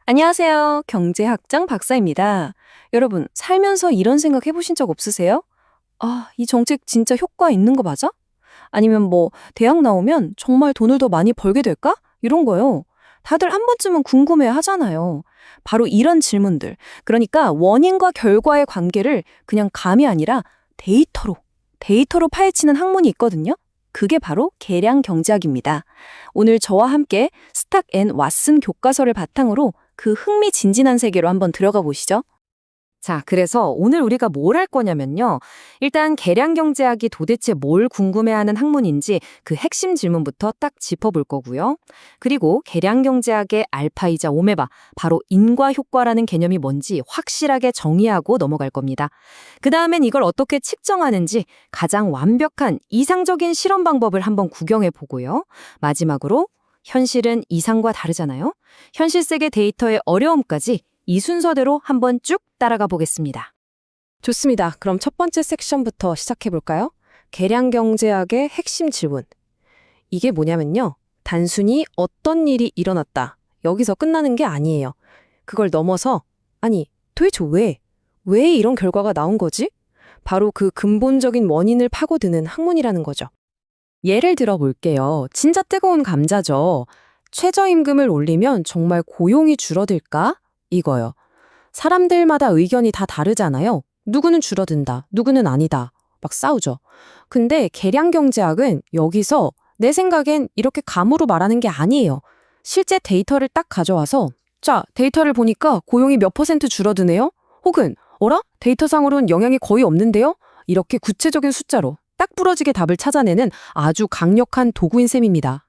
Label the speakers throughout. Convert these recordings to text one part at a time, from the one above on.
Speaker 1: 안녕하세요. 경제학장 박사입니다. 여러분, 살면서 이런 생각 해보신 적 없으세요? 아, 이 정책 진짜 효과 있는 거 맞아? 아니면 대학 나오면 정말 돈을 더 많이 벌게 될까? 이런 거요. 다들 한 번쯤은 궁금해 하잖아요. 바로 이런 질문들. 그러니까 원인과 결과의 관계를 그냥 감이 아니라 데이터로 파헤치는 학문이 있거든요. 그게 바로 계량 경제학입니다. 오늘 저와 함께 스탁 앤 왓슨 교과서를 바탕으로 그 흥미진진한 세계로 한번 들어가 보시죠.
Speaker 2: 자, 그래서 오늘 우리가 뭘 할 거냐면요. 일단 계량경제학이 도대체 뭘 궁금해하는 학문인지 그 핵심 질문부터 딱 짚어볼 거고요. 그리고 계량경제학의 알파이자 오메바, 바로 인과효과라는 개념이 뭔지 확실하게 정의하고 넘어갈 겁니다. 그 다음엔 이걸 어떻게 측정하는지 가장 완벽한 이상적인 실험 방법을 한번 구경해 보고요. 마지막으로 현실은 이상과 다르잖아요. 현실 세계 데이터의 어려움까지 이 순서대로 한번 쭉 따라가 보겠습니다.
Speaker 1: 좋습니다. 그럼 첫 번째 섹션부터 시작해 볼까요? 계량경제학의 핵심 질문. 이게 뭐냐면요. 단순히 어떤 일이 일어났다. 여기서 끝나는 게 아니에요. 그걸 넘어서 도대체 왜 이런 결과가 나온 거지? 바로 그 근본적인 원인을 파고드는 학문이라는 거죠. 예를 들어 볼게요. 진짜 뜨거운 감자죠. 최저임금을 올리면 정말 고용이 줄어들까? 이거요. 사람들마다 의견이 다 다르잖아요. 누구는 줄어든다, 누구는 아니다. 막 싸우죠. 근데 계량경제학은 여기서 내 생각엔 이렇게 감으로 말하는 게 아니에요. 실제 데이터를 딱 가져와서 자, 데이터를 보니까 고용이 몇 퍼센트 줄어드네요? 혹은 어라? 데이터상으로는 영향이 거의 없는데요? 이렇게 구체적인 숫자로 딱 부러지게 답을 찾아내는 아주 강력한 도구인 셈입니다.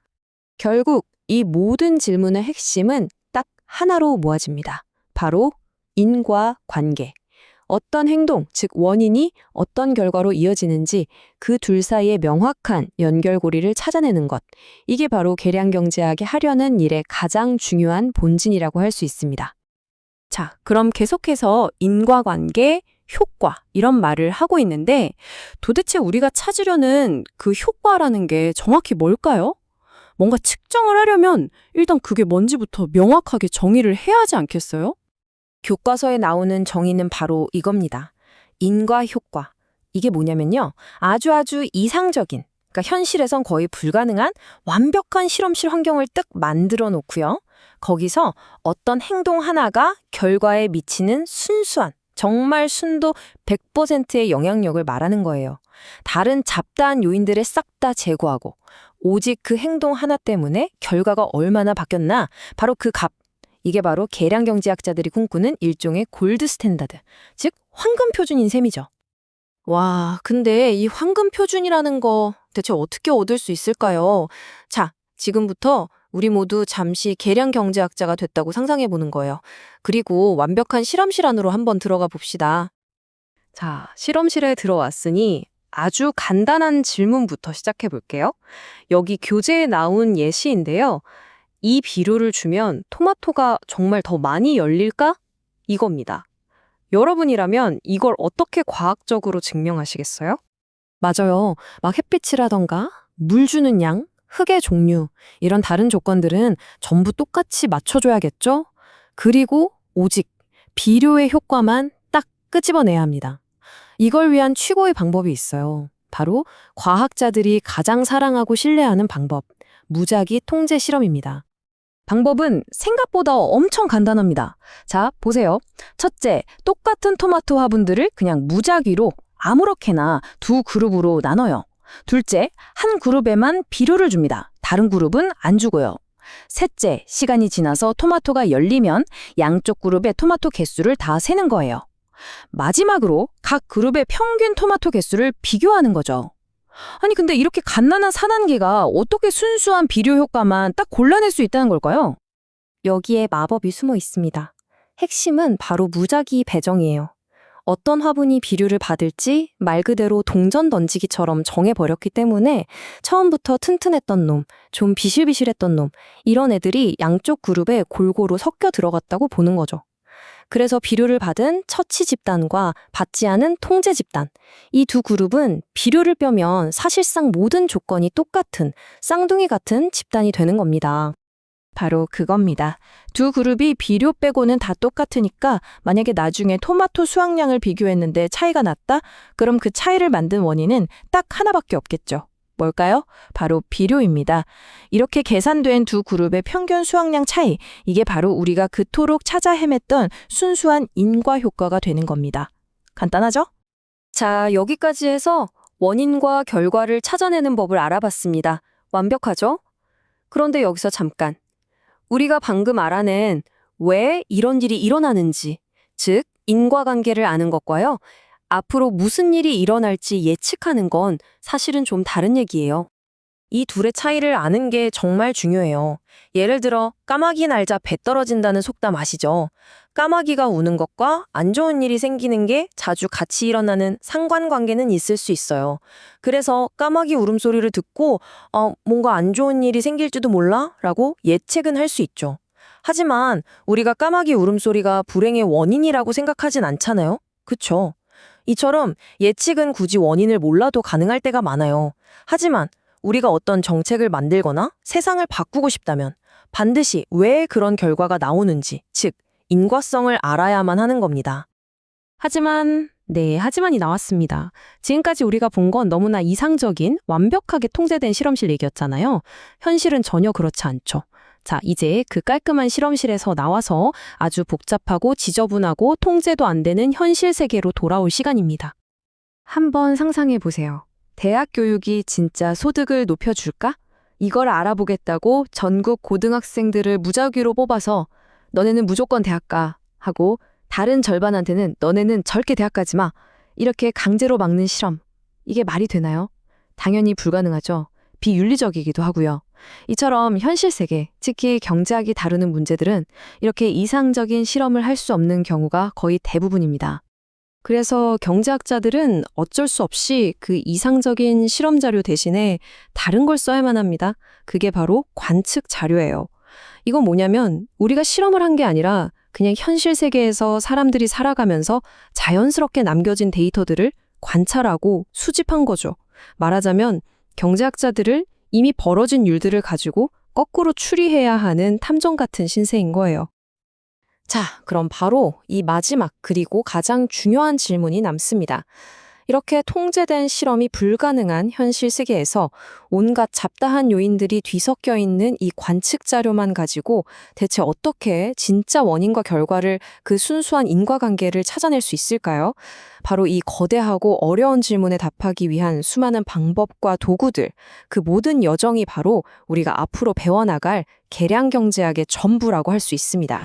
Speaker 1: 결국 이 모든 질문의 핵심은 딱 하나로 모아집니다. 바로 인과관계. 어떤 행동, 즉 원인이 어떤 결과로 이어지는지 그 둘 사이의 명확한 연결고리를 찾아내는 것. 이게 바로 계량경제학이 하려는 일의 가장 중요한 본진이라고 할 수 있습니다. 자, 그럼 계속해서 인과관계, 효과 이런 말을 하고 있는데 도대체 우리가 찾으려는 그 효과라는 게 정확히 뭘까요? 뭔가 측정을 하려면 일단 그게 뭔지부터 명확하게 정의를 해야 하지 않겠어요? 교과서에 나오는 정의는 바로 이겁니다. 인과효과. 이게 뭐냐면요. 아주 이상적인, 그러니까 현실에선 거의 불가능한 완벽한 실험실 환경을 뜩 만들어 놓고요. 거기서 어떤 행동 하나가 결과에 미치는 순수한, 정말 순도 100%의 영향력을 말하는 거예요. 다른 잡다한 요인들을 싹 다 제거하고 오직 그 행동 하나 때문에 결과가 얼마나 바뀌었나 바로 그 값. 이게 바로 계량경제학자들이 꿈꾸는 일종의 골드 스탠다드, 즉 황금 표준인 셈이죠. 와, 근데 이 황금 표준이라는 거 대체 어떻게 얻을 수 있을까요? 자, 지금부터 우리 모두 잠시 계량경제학자가 됐다고 상상해 보는 거예요. 그리고 완벽한 실험실 안으로 한번 들어가 봅시다. 자, 실험실에 들어왔으니 아주 간단한 질문부터 시작해 볼게요. 여기 교재에 나온 예시인데요. 이 비료를 주면 토마토가 정말 더 많이 열릴까? 이겁니다. 여러분이라면 이걸 어떻게 과학적으로 증명하시겠어요? 맞아요. 막 햇빛이라던가 물 주는 양, 흙의 종류 이런 다른 조건들은 전부 똑같이 맞춰줘야겠죠? 그리고 오직 비료의 효과만 딱 끄집어내야 합니다. 이걸 위한 최고의 방법이 있어요. 바로 과학자들이 가장 사랑하고 신뢰하는 방법, 무작위 통제 실험입니다. 방법은 생각보다 엄청 간단합니다. 자, 보세요. 첫째, 똑같은 토마토 화분들을 그냥 무작위로 아무렇게나 두 그룹으로 나눠요. 둘째, 한 그룹에만 비료를 줍니다. 다른 그룹은 안 주고요. 셋째, 시간이 지나서 토마토가 열리면 양쪽 그룹의 토마토 개수를 다 세는 거예요. 마지막으로 각 그룹의 평균 토마토 개수를 비교하는 거죠. 아니 근데 이렇게 갓난한 산한계가 어떻게 순수한 비료 효과만 딱 골라낼 수 있다는 걸까요? 여기에 마법이 숨어 있습니다. 핵심은 바로 무작위 배정이에요. 어떤 화분이 비료를 받을지 말 그대로 동전 던지기처럼 정해버렸기 때문에 처음부터 튼튼했던 놈, 좀 비실비실했던 놈, 이런 애들이 양쪽 그룹에 골고루 섞여 들어갔다고 보는 거죠. 그래서 비료를 받은 처치 집단과 받지 않은 통제 집단, 이 두 그룹은 비료를 빼면 사실상 모든 조건이 똑같은 쌍둥이 같은 집단이 되는 겁니다. 바로 그겁니다. 두 그룹이 비료 빼고는 다 똑같으니까 만약에 나중에 토마토 수확량을 비교했는데 차이가 났다? 그럼 그 차이를 만든 원인은 딱 하나밖에 없겠죠. 뭘까요? 바로 비료입니다. 이렇게 계산된 두 그룹의 평균 수확량 차이, 이게 바로 우리가 그토록 찾아 헤맸던 순수한 인과 효과가 되는 겁니다. 간단하죠?
Speaker 2: 자, 여기까지 해서 원인과 결과를 찾아내는 법을 알아봤습니다. 완벽하죠? 그런데 여기서 잠깐. 우리가 방금 알아낸 왜 이런 일이 일어나는지, 즉 인과관계를 아는 것과요. 앞으로 무슨 일이 일어날지 예측하는 건 사실은 좀 다른 얘기예요.
Speaker 1: 이 둘의 차이를 아는 게 정말 중요해요. 예를 들어 까마귀 날자 배 떨어진다는 속담 아시죠? 까마귀가 우는 것과 안 좋은 일이 생기는 게 자주 같이 일어나는 상관관계는 있을 수 있어요. 그래서 까마귀 울음소리를 듣고 뭔가 안 좋은 일이 생길지도 몰라? 라고 예측은 할 수 있죠. 하지만 우리가 까마귀 울음소리가 불행의 원인이라고 생각하진 않잖아요. 그쵸? 이처럼 예측은 굳이 원인을 몰라도 가능할 때가 많아요. 하지만 우리가 어떤 정책을 만들거나 세상을 바꾸고 싶다면 반드시 왜 그런 결과가 나오는지, 즉 인과성을 알아야만 하는 겁니다. 하지만이 나왔습니다. 지금까지 우리가 본 건 너무나 이상적인 완벽하게 통제된 실험실 얘기였잖아요. 현실은 전혀 그렇지 않죠. 자, 이제 그 깔끔한 실험실에서 나와서 아주 복잡하고 지저분하고 통제도 안 되는 현실 세계로 돌아올 시간입니다. 한번 상상해 보세요. 대학 교육이 진짜 소득을 높여줄까? 이걸 알아보겠다고 전국 고등학생들을 무작위로 뽑아서 너네는 무조건 대학 가 하고 다른 절반한테는 너네는 절대 대학 가지 마. 이렇게 강제로 막는 실험. 이게 말이 되나요? 당연히 불가능하죠. 비윤리적이기도 하고요. 이처럼 현실 세계, 특히 경제학이 다루는 문제들은 이렇게 이상적인 실험을 할 수 없는 경우가 거의 대부분입니다. 그래서 경제학자들은 어쩔 수 없이 그 이상적인 실험 자료 대신에 다른 걸 써야만 합니다. 그게 바로 관측 자료예요. 이건 뭐냐면 우리가 실험을 한 게 아니라 그냥 현실 세계에서 사람들이 살아가면서 자연스럽게 남겨진 데이터들을 관찰하고 수집한 거죠. 말하자면 경제학자들을 이미 벌어진 일들을 가지고 거꾸로 추리해야 하는 탐정 같은 신세인 거예요. 자, 그럼 바로 이 마지막 그리고 가장 중요한 질문이 남습니다. 이렇게 통제된 실험이 불가능한 현실 세계에서 온갖 잡다한 요인들이 뒤섞여 있는 이 관측 자료만 가지고 대체 어떻게 진짜 원인과 결과를 그 순수한 인과관계를 찾아낼 수 있을까요? 바로 이 거대하고 어려운 질문에 답하기 위한 수많은 방법과 도구들, 그 모든 여정이 바로 우리가 앞으로 배워나갈 계량 경제학의 전부라고 할 수 있습니다.